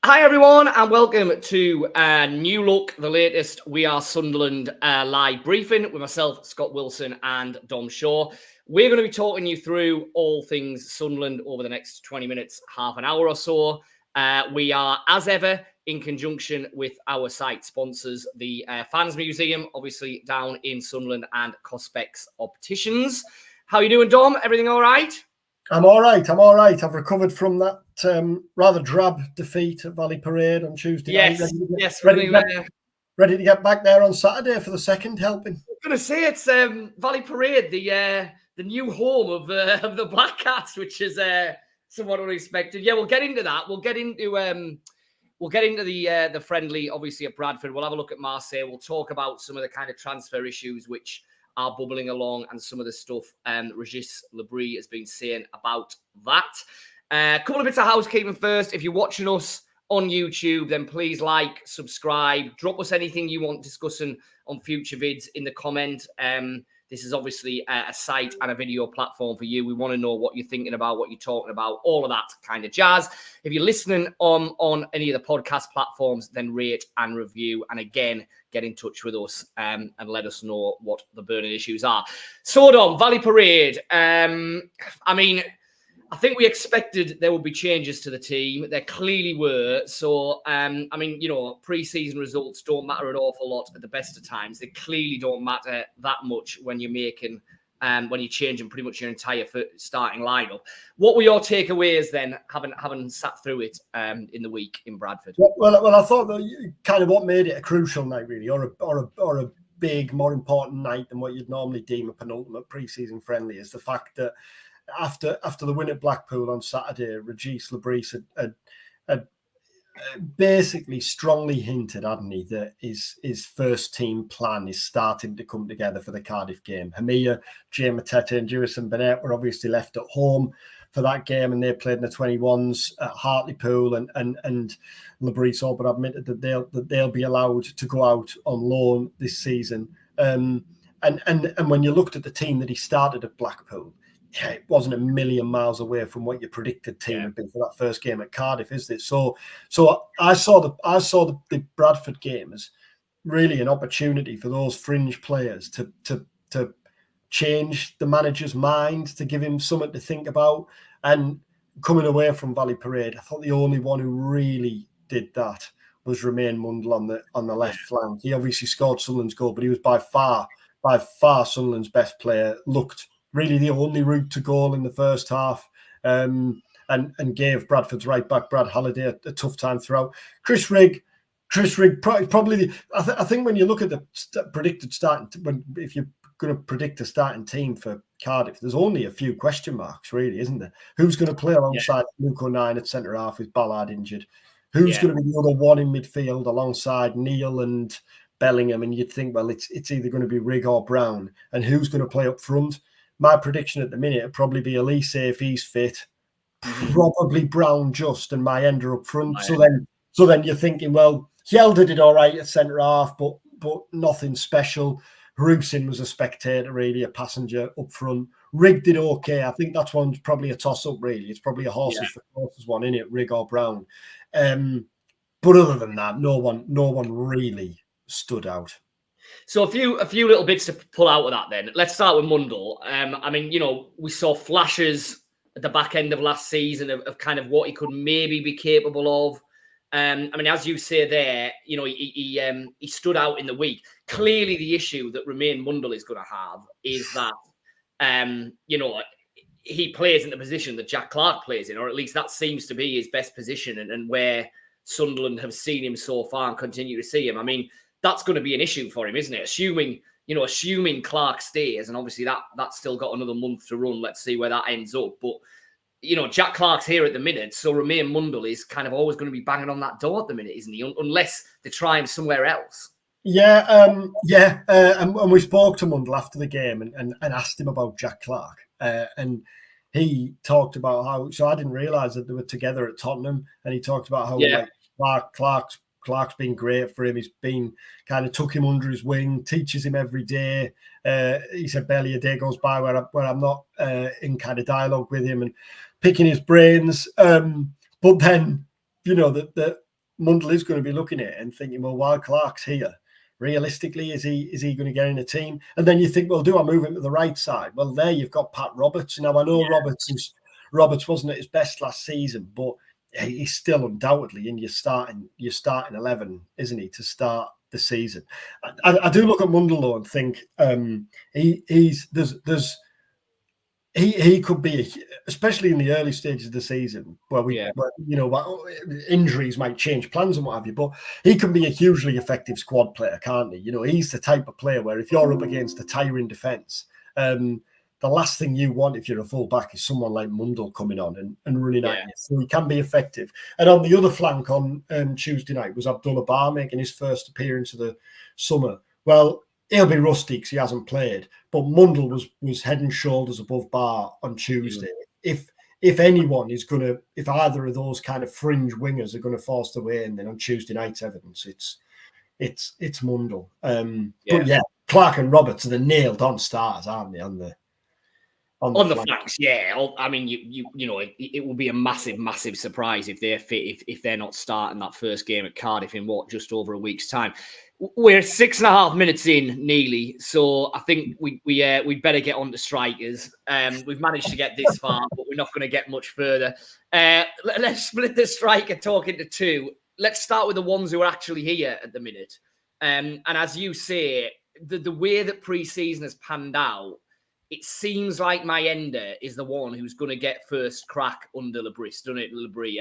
Hi everyone and welcome to New Look, the latest We Are Sunderland live briefing with myself, Scott Wilson and Dom Shaw. We're going to be talking you through all things Sunderland over the next 20 minutes, half an hour or so. We are, as ever, in conjunction with our site sponsors, the Fans Museum, obviously down in Sunderland, and Cospex Opticians. How you doing, Dom? Everything all right? I'm all right. I've recovered from that rather drab defeat at Valley Parade on Tuesday night. Ready to get back there on Saturday for the second helping. I was going to say it's Valley Parade, the new home of the Black Cats, which is somewhat unexpected. Yeah, we'll get into that. We'll get into the friendly, obviously, at Bradford. We'll have a look at Marseille. We'll talk about some of the kind of transfer issues which are bubbling along and some of the stuff Regis Bris has been saying about that. A couple of bits of housekeeping first. If you're watching us on YouTube, then please like, subscribe, drop us anything you want discussing on future vids in the comment. This is obviously a site and a video platform for you. We want to know what you're thinking about, what you're talking about, all of that kind of jazz. If you're listening on any of the podcast platforms, then rate and review. And again, get in touch with us and let us know what the burning issues are. So, Dom, Valley Parade. I think we expected there would be changes to the team. There clearly were. So, pre-season results don't matter an awful lot at the best of times. They clearly don't matter that much when you're when you're changing pretty much your entire starting lineup. What were your takeaways then, having sat through it in the week in Bradford? Well, I thought that kind of what made it a crucial night, really, or a big, more important night than what you'd normally deem a penultimate pre-season friendly, is the fact that after the win at Blackpool on Saturday, Regis Bris had basically strongly hinted, hadn't he, that his first team plan is starting to come together for the Cardiff game. Hamia, Jay Mateta and Jurison Bennett were obviously left at home for that game, and they played in the 21s at Hartlepool, and Bris all but admitted that they'll be allowed to go out on loan this season. And when you looked at the team that he started at Blackpool, it wasn't a million miles away from what your predicted team had been for that first game at Cardiff, is it? So I saw the Bradford game as really an opportunity for those fringe players to change the manager's mind, to give him something to think about. And coming away from Valley Parade, I thought the only one who really did that was Romain Mundle on the left flank. He obviously scored Sunderland's goal, but he was by far Sunderland's best player. Looked really the only route to goal in the first half, and gave Bradford's right back, Brad Halliday, a tough time throughout. Chris Rigg, probably. I think when you look at the predicted starting, if you're going to predict a starting team for Cardiff, there's only a few question marks, really, isn't there? Who's going to play alongside Luke O'Nien at centre half with Ballard injured? Who's going to be the other one in midfield alongside Neil and Bellingham? And you'd think, well, it's either going to be Rigg or Brown, and who's going to play up front? My prediction at the minute would probably be Elise if he's fit, probably Brown just, and Mayender up front. So then you're thinking, well, Hjelde did all right at centre half, but nothing special. Rusin was a spectator, really, a passenger up front. Rigg did okay. I think that's one's probably a toss-up, really. It's probably a horses for courses one, isn't it, Rigg or Brown? But other than that, no one really stood out. So a few little bits to pull out of that then. Let's start with Mundle. We saw flashes at the back end of last season of kind of what he could maybe be capable of. As you say there, he stood out in the week. Clearly the issue that Romain Mundle is going to have is that, he plays in the position that Jack Clarke plays in, or at least that seems to be his best position and where Sunderland have seen him so far and continue to see him. That's going to be an issue for him, isn't it? Assuming Clarke stays, and obviously that's still got another month to run. Let's see where that ends up. But, Jack Clarke's here at the minute, so Romain Mundle is kind of always going to be banging on that door at the minute, isn't he? Unless they try him somewhere else. And we spoke to Mundle after the game and asked him about Jack Clarke. And he talked about how, so I didn't realise that they were together at Tottenham, and he talked about how Clarke's been great for him. He's been kind of took him under his wing, teaches him every day. He said barely a day goes by where I'm not in kind of dialogue with him and picking his brains. But then, Mundle is going to be looking at it and thinking, well, while Clarke's here, realistically, is he going to get in a team? And then you think, well, do I move him to the right side? Well, there you've got Pat Roberts. Now I know Roberts wasn't at his best last season, but he's still undoubtedly in your starting 11, isn't he, to start the season? I do look at Mundle though and think he could be, especially in the early stages of the season, where injuries might change plans and what have you. But he can be a hugely effective squad player, can't he? He's the type of player where if you're up against a tiring defence, the last thing you want if you're a full-back is someone like Mundle coming on and running at you. So he can be effective. And on the other flank on Tuesday night was Abdullah Bar making his first appearance of the summer. Well, he'll be rusty because he hasn't played, but Mundle was head and shoulders above Bar on Tuesday. If anyone is going to, if either of those kind of fringe wingers are going to force their way in, then on Tuesday night's evidence, it's Mundle. But yeah, Clarke and Roberts are the nailed-on stars, aren't they? On the flanks, yeah. I mean, it will be a massive surprise if they're fit, if they're not starting that first game at Cardiff in just over a week's time. We're 6.5 minutes in, nearly, so I think we better get on to strikers. We've managed to get this far, but we're not going to get much further. Let's split the striker talk into two. Let's start with the ones who are actually here at the minute. And as you say, the way that pre-season has panned out, it seems like Mayenda is the one who's going to get first crack under Bris, doesn't it, Bris?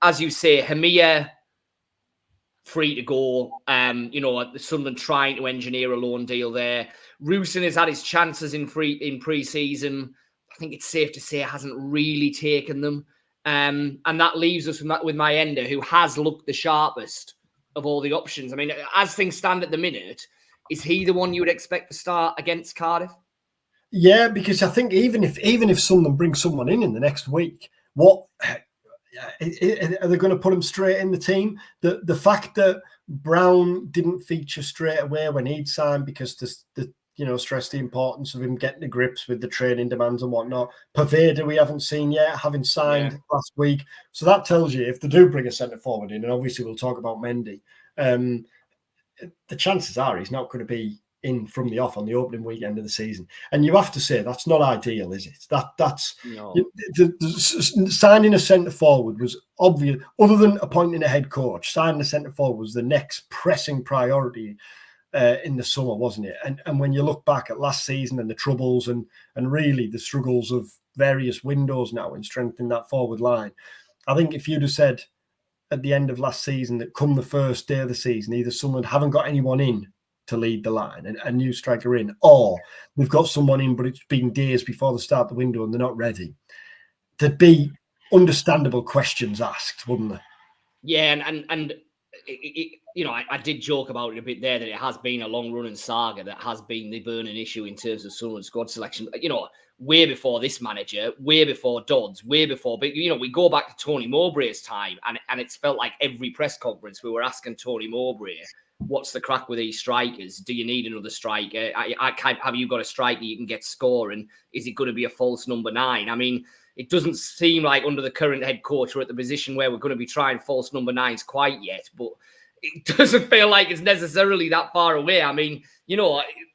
As you say, Hamia free to go. Sunderland trying to engineer a loan deal there. Rusyn has had his chances in pre-season. I think it's safe to say hasn't really taken them. And that leaves us with Mayenda, who has looked the sharpest of all the options. I mean, as things stand at the minute, is he the one you would expect to start against Cardiff? Yeah, because I think even if someone brings someone in the next week, what are they going to put him straight in the team? The fact that Brown didn't feature straight away when he'd signed because stressed the importance of him getting to grips with the training demands and whatnot. Paveda we haven't seen yet, having signed last week. So that tells you if they do bring a centre forward in, and obviously we'll talk about Mendy, the chances are he's not going to be in from the off on the opening weekend of the season. And you have to say that's not ideal, is it? That's no. Signing a centre forward was obvious. Other than appointing a head coach, signing a centre forward was the next pressing priority in the summer, wasn't it? And when you look back at last season and the troubles and really the struggles of various windows now in strengthening that forward line, I think if you'd have said at the end of last season that come the first day of the season, either someone haven't got anyone in to lead the line and a new striker in, or they've got someone in, but it's been days before they start the window and they're not ready, there'd be understandable questions asked, wouldn't there? Yeah, and I did joke about it a bit there that it has been a long-running saga that has been the burning issue in terms of Sunderland squad selection. Way before this manager, way before Dodds, way before. But we go back to Tony Mowbray's time, and it's felt like every press conference we were asking Tony Mowbray, "What's the crack with these strikers? Do you need another striker? Have you got a striker you can get scoring? Is it going to be a false number 9?" I mean, it doesn't seem like under the current head coach we're at the position where we're going to be trying false number 9s quite yet, but it doesn't feel like it's necessarily that far away. I mean,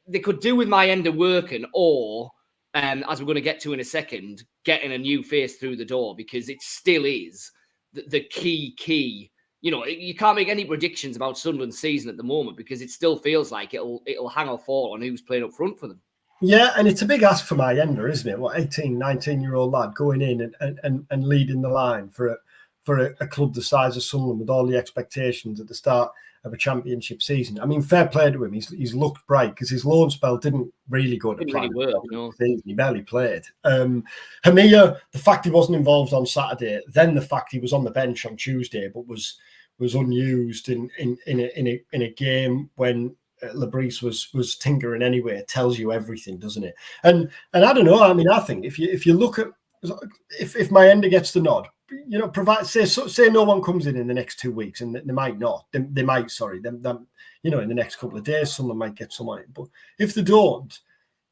they could do with Mayenda working, or as we're going to get to in a second, getting a new face through the door, because it still is the key. You can't make any predictions about Sunderland's season at the moment because it still feels like it'll hang or fall on who's playing up front for them. Yeah, and it's a big ask for Mayenda, isn't it? 18, 19-year-old lad going in and leading the line for a club the size of Sunderland with all the expectations at the start of a championship season. I mean, fair play to him. He's looked bright because his loan spell didn't really go to plan. He barely played. Hamia, the fact he wasn't involved on Saturday, then the fact he was on the bench on Tuesday but was unused in a game when Bris was tinkering anyway, it tells you everything, doesn't it? And I don't know. I mean, I think if you look at if Mayenda gets the nod, provide say no one comes in the next 2 weeks, and they might not. They might, sorry, them in the next couple of days, someone might get someone in. But if they don't,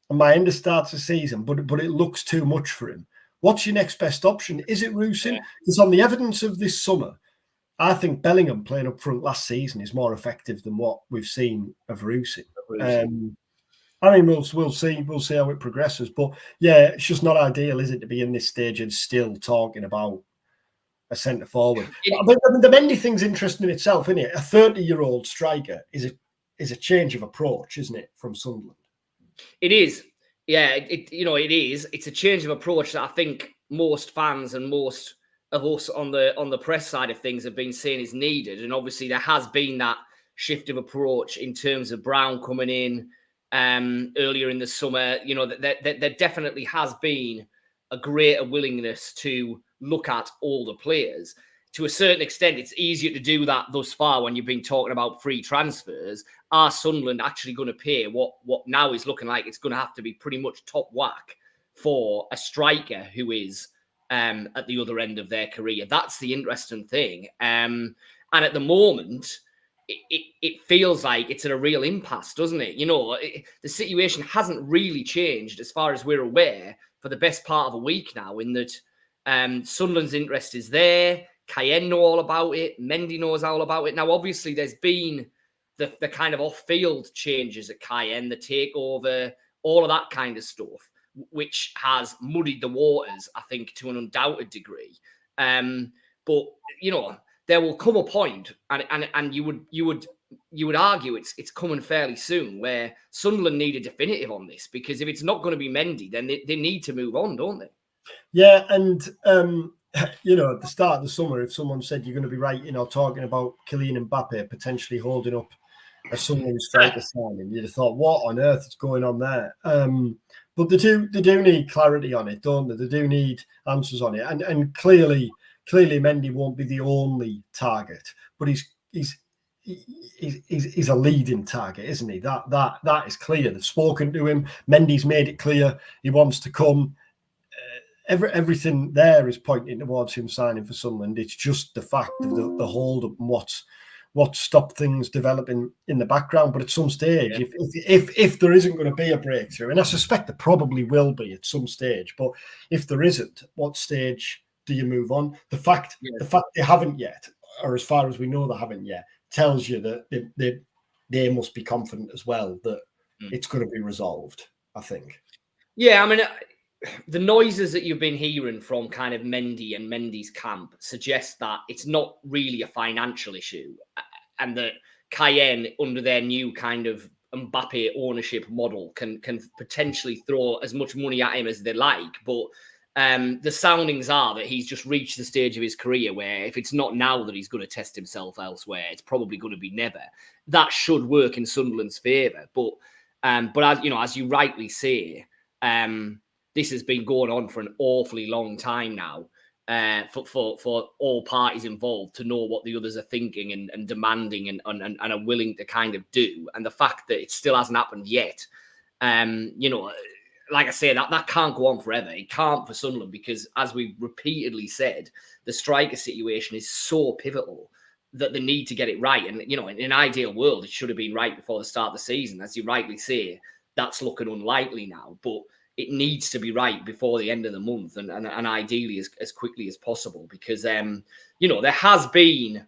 and Mayenda starts the season, but it looks too much for him, What's your next best option? Is it Rusyn? Because on the evidence of this summer, I think Bellingham playing up front last season is more effective than what we've seen of Rusyn. I mean, we'll see. We'll see how it progresses. But yeah, it's just not ideal, is it, to be in this stage and still talking about a centre forward? But the Mendy thing's interesting in itself, isn't it? A 30-year-old striker is a change of approach, isn't it, from Sunderland? It is. Yeah, it is. It's a change of approach that I think most fans and most of us on the press side of things have been saying is needed. And obviously there has been that shift of approach in terms of Brown coming in earlier in the summer. You know, there definitely has been a greater willingness to look at all the players. To a certain extent, it's easier to do that thus far when you've been talking about free transfers. Are Sunderland actually going to pay what now is looking like it's going to have to be pretty much top whack for a striker who is at the other end of their career? That's the interesting thing. And at the moment, it feels like it's at a real impasse, doesn't it? You know, the situation hasn't really changed as far as we're aware for the best part of a week now, in that Sunderland's interest is there. Cayenne know all about it. Mendy knows all about it. Now, obviously, there's been the kind of off-field changes at Cayenne, the takeover, all of that kind of stuff, which has muddied the waters, I think, to an undoubted degree. But, you know, there will come a point, and you would argue it's coming fairly soon, where Sunderland need a definitive on this, because if it's not going to be Mendy, then they need to move on, don't they? Yeah, and you know, at the start of the summer, if someone said you're going to be writing or talking about Kylian Mbappe potentially holding up a Sunderland striker signing, you'd have thought, what on earth is going on there? But they do need clarity on it, don't they? They do need answers on it, and clearly Mendy won't be the only target, but he's a leading target, isn't he? That is clear. They've spoken to him. Mendy's made it clear he wants to come. Everything there is pointing towards him signing for Sunderland. It's just the fact of the hold up and what stopped things developing in the background. But at some stage, if there isn't going to be a breakthrough, and I suspect there probably will be at some stage, but if there isn't, what stage do you move on? The fact they haven't yet, or as far as we know they haven't yet, tells you that they must be confident as well that it's going to be resolved, I think. Yeah, I mean, the noises that you've been hearing from kind of Mendy and Mendy's camp suggest that it's not really a financial issue, and that Cayenne, under their new kind of Mbappe ownership model, can potentially throw as much money at him as they like. But the soundings are that he's just reached the stage of his career where if it's not now that he's going to test himself elsewhere, it's probably going to be never. That should work in Sunderland's favour. But as you know, as you rightly say, this has been going on for an awfully long time now, for all parties involved to know what the others are thinking and demanding and are willing to kind of do. And the fact that it still hasn't happened yet, you know, like I say, that can't go on forever. It can't for Sunderland, because, as we repeatedly said, the striker situation is so pivotal that they need to get it right. And, you know, in an ideal world, it should have been right before the start of the season. As you rightly say, that's looking unlikely now. But it needs to be right before the end of the month, and ideally as quickly as possible, because, you know, there has been,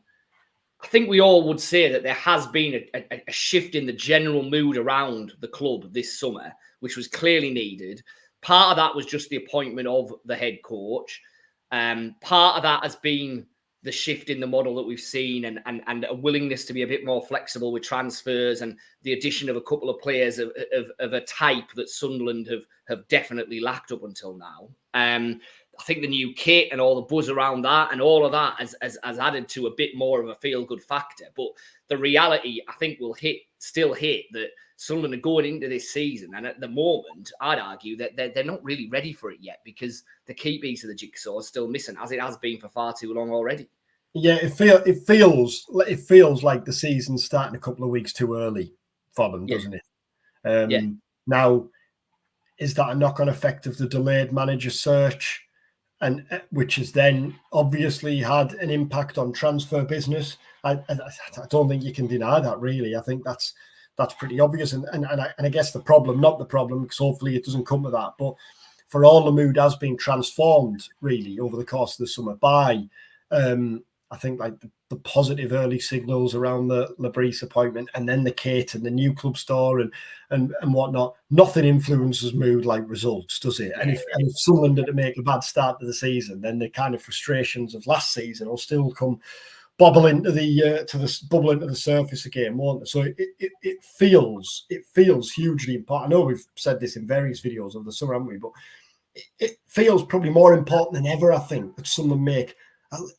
I think we all would say that there has been a shift in the general mood around the club this summer, which was clearly needed. Part of that was just the appointment of the head coach. Part of that has been the shift in the model that we've seen, and a willingness to be a bit more flexible with transfers, and the addition of a couple of players of a type that Sunderland have definitely lacked up until now. I think the new kit and all the buzz around that and all of that has added to a bit more of a feel-good factor. But the reality, I think, will still hit that Sunderland are going into this season, and at the moment, I'd argue that they're not really ready for it yet, because the key piece of the jigsaw is still missing, as it has been for far too long already. Yeah, it feels like the season's starting a couple of weeks too early for them, doesn't it? Now, is that a knock-on effect of the delayed manager search, and which has then obviously had an impact on transfer business? I don't think you can deny that, really. I think that's pretty obvious, and I guess not the problem, because hopefully it doesn't come to that. But for all the mood has been transformed really over the course of the summer by, I think, like the positive early signals around the Bris appointment, and then the kit and the new club store and whatnot. Nothing influences mood like results, does it? And if Sunderland had to make a bad start to the season, then the kind of frustrations of last season will still come bubble into the surface again, won't it? So it feels hugely important. I know we've said this in various videos over the summer, haven't we? But it feels probably more important than ever, I think, that Sunderland make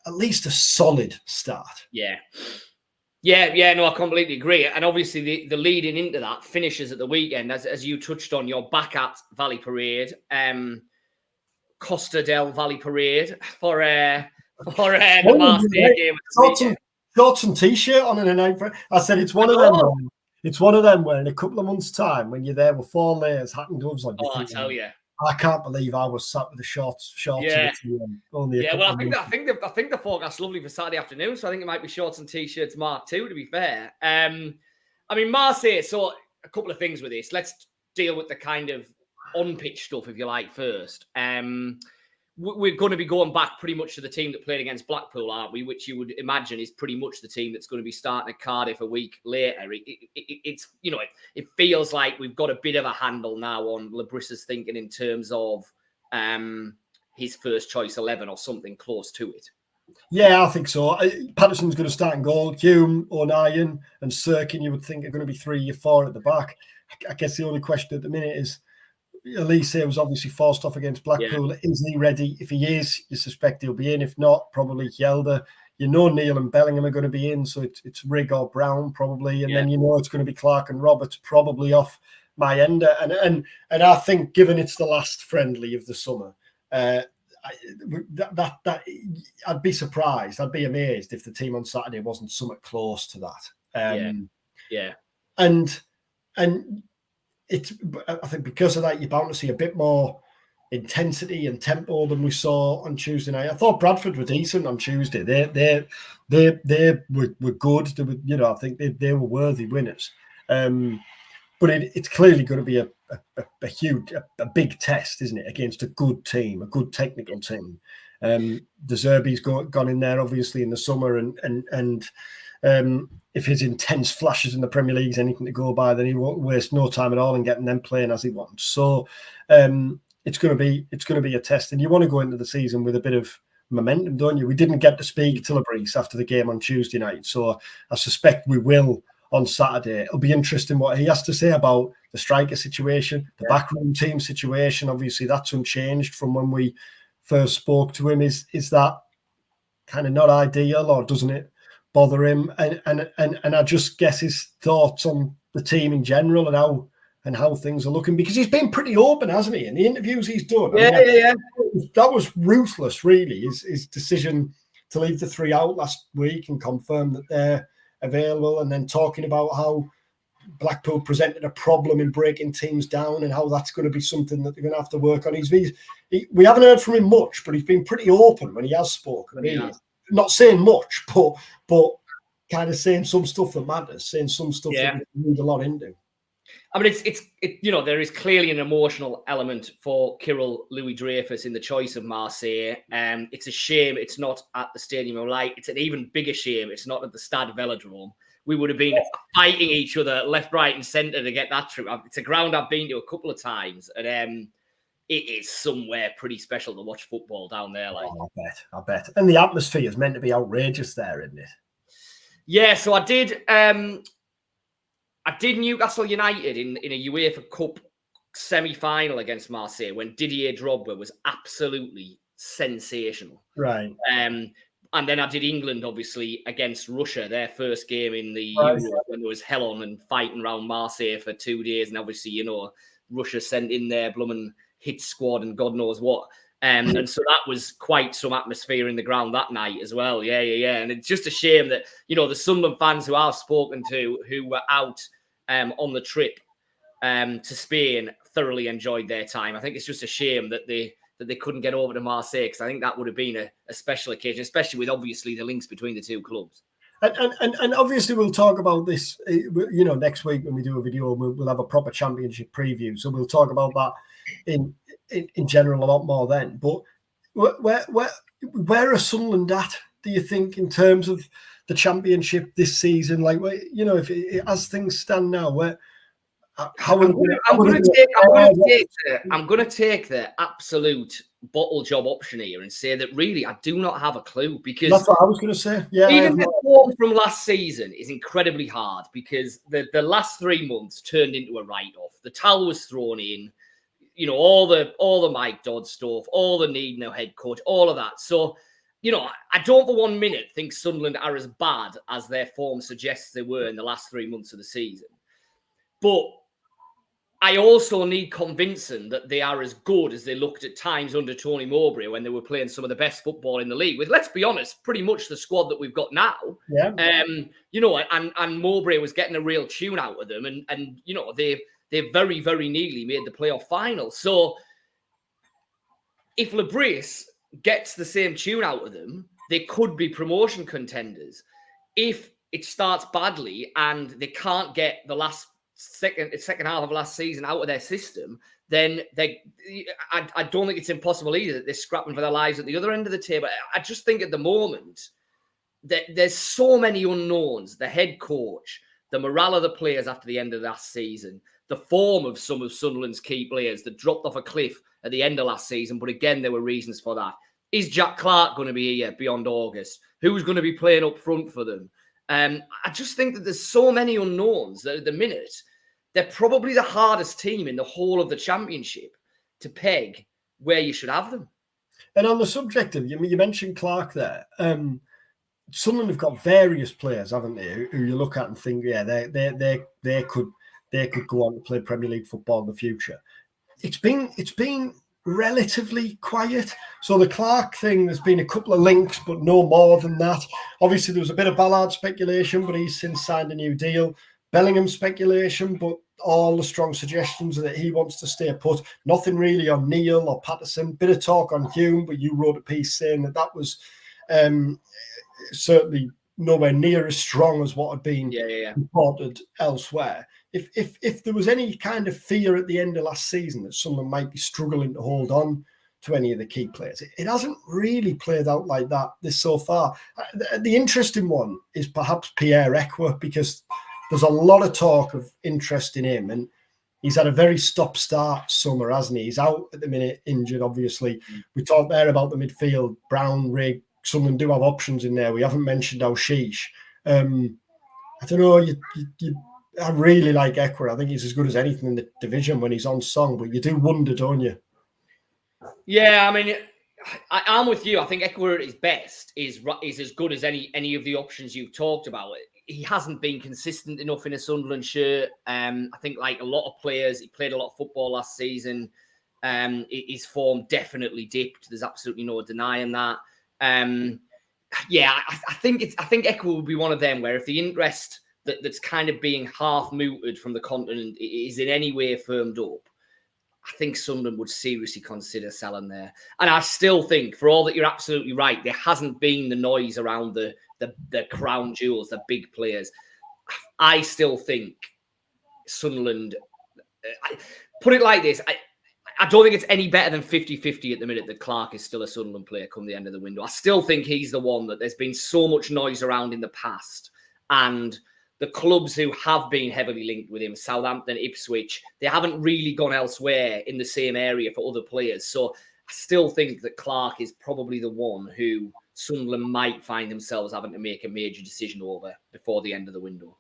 at least a solid start. Yeah, no, I completely agree. And obviously the leading into that finishes at the weekend, as you touched on. You're back at Valley Parade, Costa del Valley Parade for the Marseille game. Shorts and t-shirt on in a night. I said it's one of them. It's one of them where in a couple of months' time, when you're there with 4 layers, hat and gloves on, I tell you. I can't believe I was sat with the shorts. Yeah. Only well, I think the forecast's lovely for Saturday afternoon, so I think it might be shorts and t-shirts mark too. To be fair, I mean Marseille. So a couple of things with this. Let's deal with the kind of on-pitch stuff, if you like, first. We're going to be going back pretty much to the team that played against Blackpool, aren't we? Which you would imagine is pretty much the team that's going to be starting at Cardiff a week later. It's it feels like we've got a bit of a handle now on Bris's thinking in terms of his first choice 11 or something close to it. Yeah, I think so. Patterson's going to start in goal. Hume, O'Nien, and Sirkin, you would think, are going to be 3 or 4 at the back. I guess the only question at the minute is, Elise was obviously forced off against Blackpool. Yeah. Is he ready? If he is, you suspect he'll be in. If not, probably Hjelde. You know Neil and Bellingham are going to be in, so it's Rigg or Brown probably. And then you know it's going to be Clarke and Roberts probably off Mayenda. And I think, given it's the last friendly of the summer, I'd be surprised. I'd be amazed if the team on Saturday wasn't somewhat close to that. And I think because of that, you're bound to see a bit more intensity and tempo than we saw on Tuesday night. I thought Bradford were decent on Tuesday. They were good. They were, I think they were worthy winners. But it's clearly going to be a huge, big test, isn't it, against a good team, a good technical team. De Zerbi's gone in there obviously in the summer, and if his intense flashes in the Premier League is anything to go by, then he won't waste no time at all in getting them playing as he wants. So it's going to be a test, and you want to go into the season with a bit of momentum, don't you? We didn't get to speak to Bris after the game on Tuesday night, so I suspect we will on Saturday. It'll be interesting what he has to say about the striker situation, the backroom team situation. Obviously, that's unchanged from when we first spoke to him. Is that kind of not ideal, or doesn't it bother him? And I just guess his thoughts on the team in general and how things are looking, because he's been pretty open, hasn't he? In the interviews he's done. That was ruthless, really. His decision to leave the 3 out last week and confirm that they're available, and then talking about how Blackpool presented a problem in breaking teams down and how that's going to be something that they're going to have to work on. We haven't heard from him much, but he's been pretty open when he has spoken. Really. Not saying much, but kind of saying some stuff that matters, saying some stuff that we need a lot into. I mean, it's there is clearly an emotional element for Kirill Louis-Dreyfus in the choice of Marseille. It's a shame it's not at the Stadium of Light. It's an even bigger shame it's not at the Stade Velodrome. We would have been fighting each other left, right, and centre to get that trip. It's a ground I've been to a couple of times, and it is somewhere pretty special to watch football down there. Like, I bet. And the atmosphere is meant to be outrageous there, isn't it? Yeah. So I did Newcastle United in a UEFA Cup semi-final against Marseille when Didier Drogba was absolutely sensational. Right. And then I did England, obviously, against Russia, their first game in the Euro, when there was hell on and fighting around Marseille for 2 days. And obviously, Russia sent in their blooming hit squad and God knows what. And so that was quite some atmosphere in the ground that night as well. Yeah. And it's just a shame that, the Sunderland fans who I've spoken to who were out on the trip to Spain thoroughly enjoyed their time. I think it's just a shame that they couldn't get over to Marseille, because I think that would have been a special occasion, especially with obviously the links between the two clubs. And obviously we'll talk about this, next week when we do a video. We'll have a proper championship preview, so we'll talk about that in general a lot more then. But where are Sunderland at, do you think, in terms of the championship this season? Like, if as things stand now, where how I'm going to take the absolute bottle job option here and say that really I do not have a clue, because that's what I was going to say. Yeah, even the form from last season is incredibly hard, because the last 3 months turned into a write-off. The towel was thrown in, all the Mike Dodd stuff, all the need no head coach, all of that. So, I don't for 1 minute think Sunderland are as bad as their form suggests they were in the last 3 months of the season. But I also need convincing that they are as good as they looked at times under Tony Mowbray when they were playing some of the best football in the league with, let's be honest, pretty much the squad that we've got now. Yeah. And Mowbray was getting a real tune out of them, and they very, very nearly made the playoff final. So if Bris gets the same tune out of them, they could be promotion contenders. If it starts badly and they can't get the second half of last season out of their system, then I don't think it's impossible either that they're scrapping for their lives at the other end of the table. I just think at the moment that there's so many unknowns. The head coach, the morale of the players after the end of last season, the form of some of Sunderland's key players that dropped off a cliff at the end of last season, but again, there were reasons for that. Is Jack Clarke going to be here beyond August? Who's going to be playing up front for them? I just think that there's so many unknowns that at the minute, they're probably the hardest team in the whole of the championship to peg where you should have them. And on the subject of, you mentioned Clarke there, Sunderland have got various players, haven't they, who you look at and think, yeah, they could go on to play Premier League football in the future. It's been relatively quiet. So the Clarke thing, there's been a couple of links, but no more than that. Obviously, there was a bit of Ballard speculation, but he's since signed a new deal. Bellingham speculation, but all the strong suggestions are that he wants to stay put. Nothing really on Neil or Patterson. Bit of talk on Hume, but you wrote a piece saying that was certainly nowhere near as strong as what had been reported elsewhere. If there was any kind of fear at the end of last season that someone might be struggling to hold on to any of the key players, it hasn't really played out like that this so far. The interesting one is perhaps Pierre-Emerick, because there's a lot of talk of interest in him, and he's had a very stop-start summer, hasn't he? He's out at the minute, injured, obviously. We talked there about the midfield, Brown, Rigg. Someone do have options in there. We haven't mentioned Alshish. I don't know. I really like Ekwa. I think he's as good as anything in the division when he's on song, but you do wonder, don't you? Yeah, I mean, I'm with you. I think Ekwa at his best is as good as any of the options you've talked about. He hasn't been consistent enough in a Sunderland shirt. I think, like a lot of players, he played a lot of football last season. His form definitely dipped. There's absolutely no denying that. I think Ekwa will be one of them where if the interest that's kind of being half mooted from the continent is in any way firmed up, I think Sunderland would seriously consider selling there. And I still think, for all that you're absolutely right, there hasn't been the noise around the crown jewels, the big players. I still think Sunderland, put it like this, I don't think it's any better than 50-50 at the minute that Clarke is still a Sunderland player come the end of the window. I still think he's the one that there's been so much noise around in the past. And the clubs who have been heavily linked with him, Southampton, Ipswich, they haven't really gone elsewhere in the same area for other players. So I still think that Clarke is probably the one who Sunderland might find themselves having to make a major decision over before the end of the window.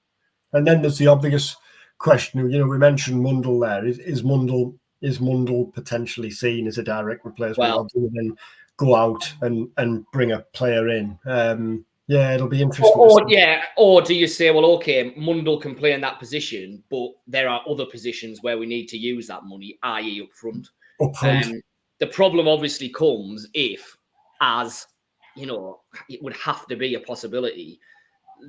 And then there's the obvious question, we mentioned Mundle there. Is Mundle potentially seen as a direct replacement, or do we then go out and bring a player in? It'll be interesting. Or do you say, well, okay, Mundle can play in that position, but there are other positions where we need to use that money, i.e. up front. The problem obviously comes if, as it would have to be a possibility,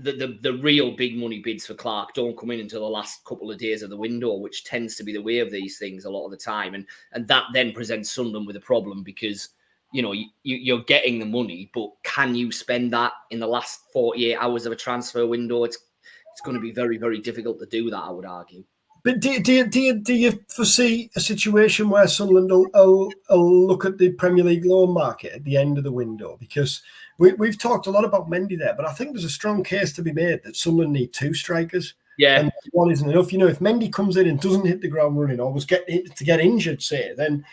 the real big money bids for Clarke don't come in until the last couple of days of the window, which tends to be the way of these things a lot of the time. And that then presents Sunderland with a problem because, you're getting the money, but can you spend that in the last 48 hours of a transfer window? It's going to be very, very difficult to do that, I would argue. But do you foresee a situation where Sunderland will look at the Premier League loan market at the end of the window? Because we've talked a lot about Mendy there, but I think there's a strong case to be made that Sunderland need 2 strikers. Yeah. And one isn't enough. If Mendy comes in and doesn't hit the ground running or was get injured, say, then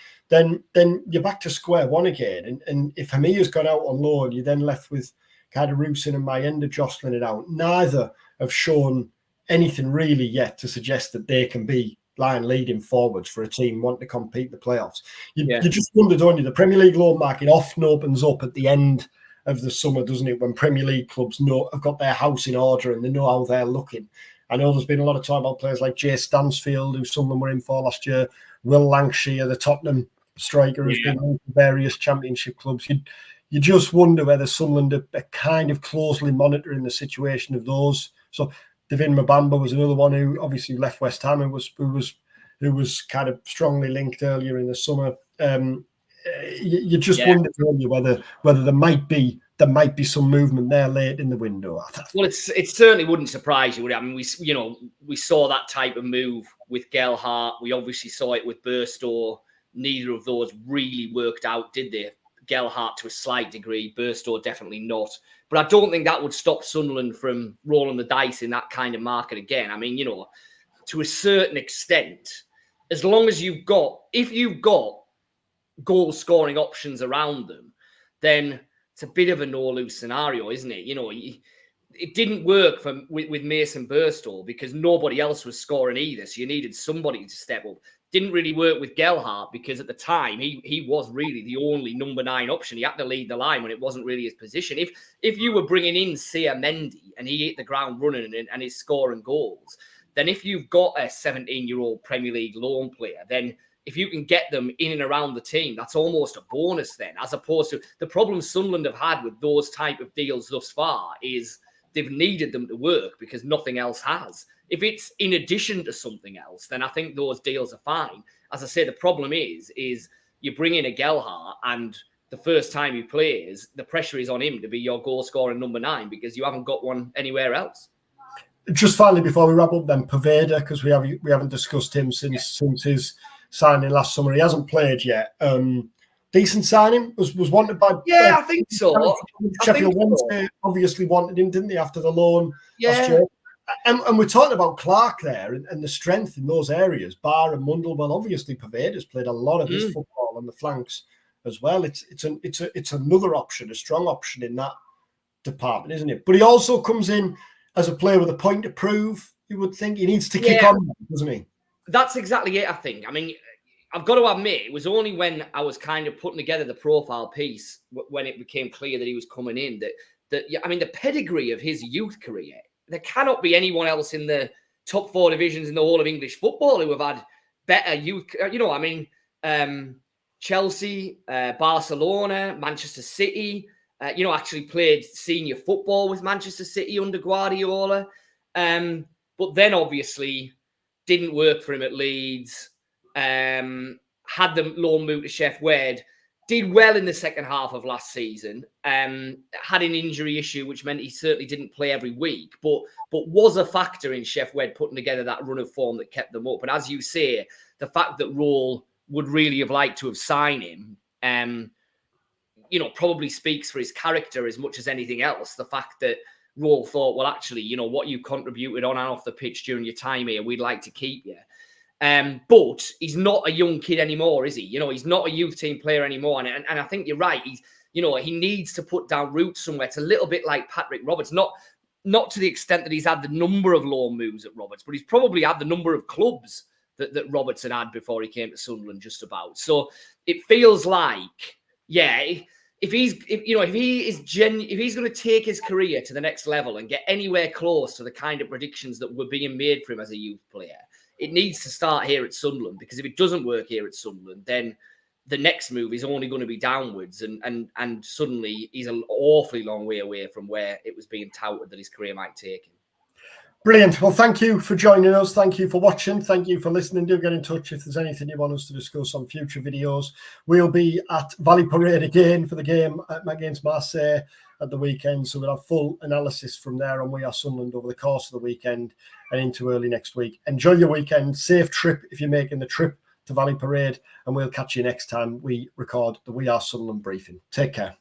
you're back to square one again. And if Hamia's gone out on loan, you're then left with kind of Roussin and Mayenda jostling it out. Neither have shown anything really yet to suggest that they can be line leading forwards for a team wanting to compete in the playoffs. You just wonder, don't you? The Premier League loan market often opens up at the end of the summer, doesn't it? When Premier League clubs have got their house in order and they know how they're looking. I know there's been a lot of talk about players like Jay Stansfield, who some of them were in for last year, Will Lancashire, the Tottenham striker, who's been in various championship clubs. You just wonder whether Sunderland are kind of closely monitoring the situation of those. So Devin Mbamba was another one who obviously left West Ham and who was kind of strongly linked earlier in the summer. You just wonder really whether there might be some movement there late in the window. Well, it certainly wouldn't surprise you, would it? I mean, we saw that type of move with Gelhardt. We obviously saw it with Burstow. Neither of those really worked out, did they? Gelhardt to a slight degree, Burstow definitely not. But I don't think that would stop Sunderland from rolling the dice in that kind of market again. I mean, to a certain extent, as long as if you've got goal scoring options around them, then it's a bit of a no-lose scenario, isn't it? It didn't work with Mason Burstow because nobody else was scoring either. So you needed somebody to step up. Didn't really work with Gelhardt because at the time he was really the only number 9 option. He had to lead the line when it wasn't really his position. If you were bringing in Mendy and he hit the ground running and is scoring goals, then if you've got a 17-year-old Premier League loan player, then if you can get them in and around the team, that's almost a bonus then, as opposed to the problem Sunderland have had with those type of deals thus far is they've needed them to work because nothing else has. If it's in addition to something else, then I think those deals are fine. As I say, the problem is you bring in a Gelhardt and the first time he plays, the pressure is on him to be your goal-scoring number 9 because you haven't got one anywhere else. Just finally, before we wrap up then, Poveda, because we haven't discussed him since his signing last summer. He hasn't played yet. Decent signing, was wanted by... Yeah, I think so. Sheffield Wednesday obviously wanted him, didn't they, after the loan last year? And we're talking about Clarke there and the strength in those areas, Barr and Mundell. Well, obviously, Poveda's played a lot of his football on the flanks as well. It's another option, a strong option in that department, isn't it? But he also comes in as a player with a point to prove. You would think he needs to kick on, doesn't he? That's exactly it, I think. I mean, I've got to admit, it was only when I was kind of putting together the profile piece when it became clear that he was coming in that I mean, the pedigree of his youth career, there cannot be anyone else in the top 4 divisions in the whole of English football who have had better youth. I mean, Chelsea, Barcelona, Manchester City, actually played senior football with Manchester City under Guardiola. But then obviously didn't work for him at Leeds. Had the loan move to Sheff Wed, did well in the second half of last season, had an injury issue, which meant he certainly didn't play every week, but was a factor in Sheff Wed putting together that run of form that kept them up. And as you say, the fact that Roll would really have liked to have signed him, probably speaks for his character as much as anything else. The fact that Roll thought, well, actually, what you contributed on and off the pitch during your time here, we'd like to keep you. But he's not a young kid anymore, is he? He's not a youth team player anymore. And I think you're right. He needs to put down roots somewhere. It's a little bit like Patrick Roberts, not to the extent that he's had the number of loan moves at Roberts, but he's probably had the number of clubs that Roberts had before he came to Sunderland, just about. So it feels like, if he's going to take his career to the next level and get anywhere close to the kind of predictions that were being made for him as a youth player, it needs to start here at Sunderland, because if it doesn't work here at Sunderland, then the next move is only going to be downwards, and suddenly he's an awfully long way away from where it was being touted that his career might take him. Brilliant. Well, thank you for joining us. Thank you for watching. Thank you for listening. Do get in touch if there's anything you want us to discuss on future videos. We'll be at Valley Parade again for the game against Marseille at the weekend. So we'll have full analysis from there on We Are Sunderland over the course of the weekend and into early next week. Enjoy your weekend. Safe trip if you're making the trip to Valley Parade. And we'll catch you next time we record the We Are Sunderland briefing. Take care.